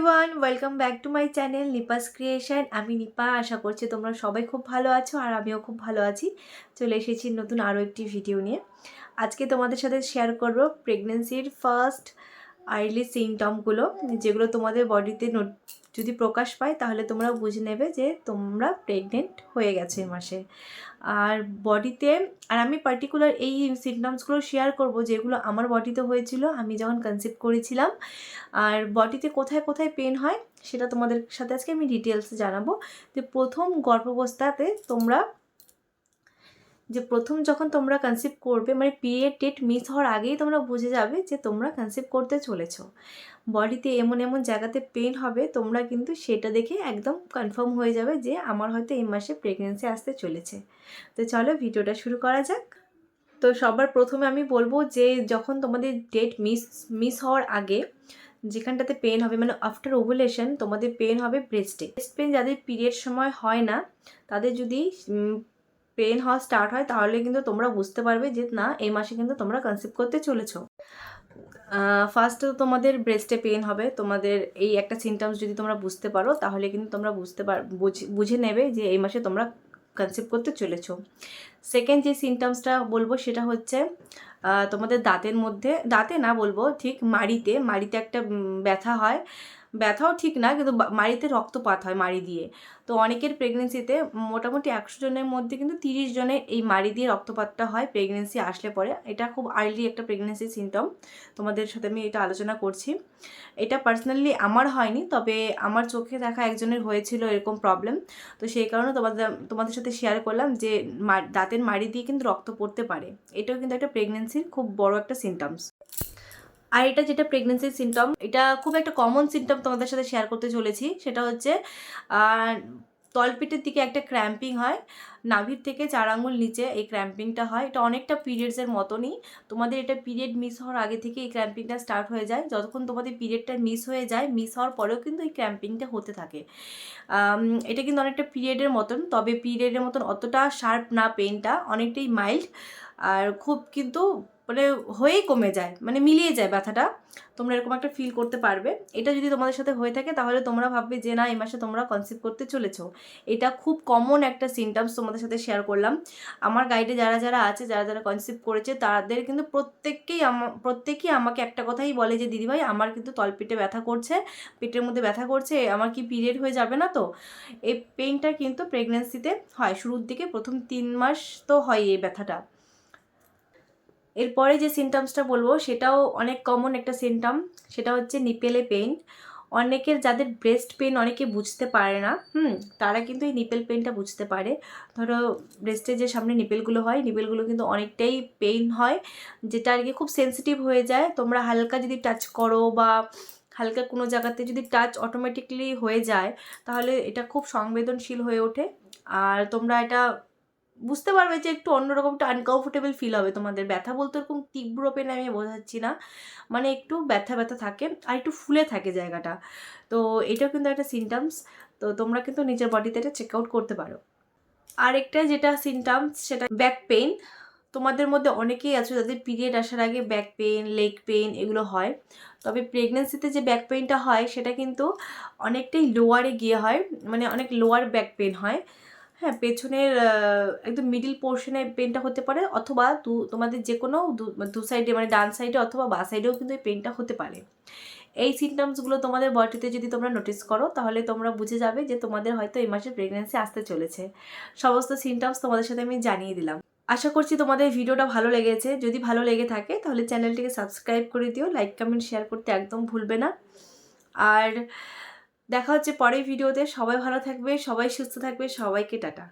Everyone, welcome back to my channel নিপাস creation. আমি নিপা। আশা করছি তোমরা সবাই খুব ভালো আছো আর আমিও খুব ভালো আছি। চলে এসেছি নতুন আরও একটি ভিডিও নিয়ে। আজকে তোমাদের সাথে শেয়ার করব প্রেগনেন্সির ফার্স্ট আর্লি সিমটমগুলো, যেগুলো তোমাদের বডিতে যদি প্রকাশ পায় তাহলে তোমরা বুঝে নেবে যে তোমরা প্রেগনেন্ট হয়ে গেছে মাসে। আর বডিতে আমি পার্টিকুলার এই সিমটমসগুলো শেয়ার করব যেগুলো আমার বডিতে হয়েছিল আমি যখন কনসিভ করেছিলাম। আর বডিতে কোথায় কোথায় পেন হয় সেটা তোমাদের সাথে আজকে আমি ডিটেলসে জানাবো। যে প্রথম গর্ভাবস্থাতে প্রথম যখন তোমরা কনসিভ করবে, মানে পিরিয়ড ডেট মিস হওয়ার আগেই তোমরা বুঝে যাবে যে তোমরা কনসিভ করতে চলেছো। বডিতে এমন এমন জায়গাতে পেন হবে, তোমরা কিন্তু সেটা দেখে একদম কনফার্ম হয়ে যাবে যে আমার হয়তো এই মাসে প্রেগনেন্সি আসতে চলেছে। তো চলো ভিডিওটা শুরু করা যাক। তো সবার প্রথমে আমি বলবো যে যখন তোমাদের ডেট মিস হওয়ার আগে যেখানটাতে পেন হবে, মানে আফটার ওভুলেশন তোমাদের পেন হবে ব্রেস্টে। ব্রেস্ট পেন যাদের পিরিয়ড সময় হয় না তাদের যদি পেন হওয়া স্টার্ট হয় তাহলে কিন্তু তোমরা বুঝতে পারবে যে না, এই মাসে কিন্তু তোমরা কনসিভ করতে চলেছো। ফার্স্ট তো তোমাদের ব্রেস্টে পেন হবে। তোমাদের এই একটা সিমটমস যদি তোমরা বুঝতে পারো তাহলে কিন্তু তোমরা বুঝে নেবে যে এই মাসে তোমরা কনসিভ করতে চলেছো। সেকেন্ড যে সিমটমসটা বলবো সেটা হচ্ছে তোমাদের দাঁতের মধ্যে, দাঁতে না বলবো ঠিক মাড়িতে একটা ব্যথা হয়। ব্যথাও ঠিক না, কিন্তু মাড়িতে রক্তপাত হয় মাড়ি দিয়ে। তো অনেকের প্রেগনেন্সিতে মোটামুটি 100 জনের মধ্যে কিন্তু 30 জনের এই মাড়ি দিয়ে রক্তপাতটা হয় প্রেগনেন্সি আসলে পরে। এটা খুব আর্লি একটা প্রেগনেন্সি সিমটম, তোমাদের সাথে আমি এটা আলোচনা করছি। এটা পার্সোনালি আমার হয়নি, তবে আমার চোখে দেখা একজনের হয়েছিল এরকম প্রবলেম। তো সেই কারণে তোমাদের সাথে শেয়ার করলাম যে দাঁতের মাড়ি দিয়ে কিন্তু রক্ত পড়তে পারে। এটাও কিন্তু একটা প্রেগনেন্সির খুব বড় একটা সিমটমস। আর এটা যেটা প্রেগনেন্সির সিমটম, এটা খুব একটা কমন সিমটম তোমাদের সাথে শেয়ার করতে চলেছি। সেটা হচ্ছে তলপিঠের দিকে একটা ক্র্যাম্পিং হয়, নাভির থেকে 4 আঙুল নিচে এই ক্র্যাম্পিংটা হয়। এটা অনেকটা পিরিয়ডসের মতনই। তোমাদের এটা পিরিয়ড মিস হওয়ার আগে থেকে এই ক্র্যাম্পিংটা স্টার্ট হয়ে যায়। যতক্ষণ তোমাদের পিরিয়ডটা মিস হয়ে যায়, মিস হওয়ার পরেও কিন্তু এই ক্র্যাম্পিংটা হতে থাকে। এটা কিন্তু অনেকটা পিরিয়ডের মতন, তবে পিরিয়ডের মতন অতটা শার্প না, পেনটা অনেকটাই মাইল্ড। আর খুব কিন্তু মানে হয়েই কমে যায়, মানে মিলিয়ে যায় ব্যথাটা। তোমরা এরকম একটা ফিল করতে পারবে। এটা যদি তোমাদের সাথে হয়ে থাকে তাহলে তোমরা ভাববে যে না, এই মাসে তোমরা কনসিভ করতে চলেছো। এটা খুব কমন একটা সিমটমস তোমাদের সাথে শেয়ার করলাম। আমার গাইডে যারা যারা আছে, যারা যারা কনসিভ করেছে, তাদের কিন্তু প্রত্যেকেই আমাকে একটা কথাই বলে যে দিদিভাই আমার কিন্তু তলপিঠে ব্যথা করছে, পেটের মধ্যে ব্যথা করছে, আমার কি পিরিয়ড হয়ে যাবে না তো? এই পেইনটা কিন্তু প্রেগনেন্সিতে হয়, শুরুর দিকে প্রথম 3 মাস তো হয় এই ব্যথাটা। এরপরে যে সিমটমসটা বলবো সেটাও অনেক কমন একটা সিমটম, সেটা হচ্ছে নিপেলে পেইন। অনেকের যাদের ব্রেস্ট পেন অনেকে বুঝতে পারে না, তারা কিন্তু এই নিপেল পেনটা বুঝতে পারে। ধরো ব্রেস্টের যে সামনে নিপেলগুলো হয়, নিপেলগুলো কিন্তু অনেকটাই পেইন হয়, যেটা আর কি খুব সেন্সিটিভ হয়ে যায়। তোমরা হালকা যদি টাচ করো বা হালকা কোনো জায়গাতে যদি টাচ অটোমেটিকলি হয়ে যায় তাহলে এটা খুব সংবেদনশীল হয়ে ওঠে। আর তোমরা এটা বুঝতে পারবে যে একটু অন্যরকম, একটু আনকমফোর্টেবল ফিল হবে তোমাদের। ব্যথা বলতে এরকম তীব্র পেন আমি বোঝাচ্ছি না, মানে একটু ব্যথা ব্যথা থাকে আর একটু ফুলে থাকে জায়গাটা। তো এটাও কিন্তু একটা সিমটমস। তো তোমরা কিন্তু নিজের বডিতে এটা চেক আউট করতে পারো। আরেকটা যেটা সিমটমস সেটা ব্যাক পেইন। তোমাদের মধ্যে অনেকেই আছে যাদের পিরিয়ড আসার আগে ব্যাক পেইন, লেগ পেইন এগুলো হয়। তবে প্রেগনেন্সিতে যে ব্যাক পেইনটা হয় সেটা কিন্তু অনেকটাই লোয়ারে গিয়ে হয়, মানে অনেক লোয়ার ব্যাক পেইন হয়। হ্যাঁ, পেছনের একদম মিডিল পোর্শনে পেনটা হতে পারে, অথবা তোমাদের যে কোনো দু সাইডে, মানে ডান সাইডে অথবা বাঁ সাইডেও কিন্তু এই পেনটা হতে পারে। এই সিমটমসগুলো তোমাদের বডিতে যদি তোমরা নোটিস করো তাহলে তোমরা বুঝে যাবে যে তোমাদের হয়তো এই মাসে প্রেগনেন্সি আসতে চলেছে। সমস্ত সিমটমস তোমাদের সাথে আমি জানিয়ে দিলাম। আশা করছি তোমাদের ভিডিওটা ভালো লেগেছে। যদি ভালো লেগে থাকে তাহলে চ্যানেলটিকে সাবস্ক্রাইব করে দিও, লাইক কমেন্ট শেয়ার করতে একদম ভুলবে না। আর দেখা হচ্ছে পরের ভিডিওতে। সবাই ভালো থাকবে, সবাই সুস্থ থাকবে, সবাইকে টাটা।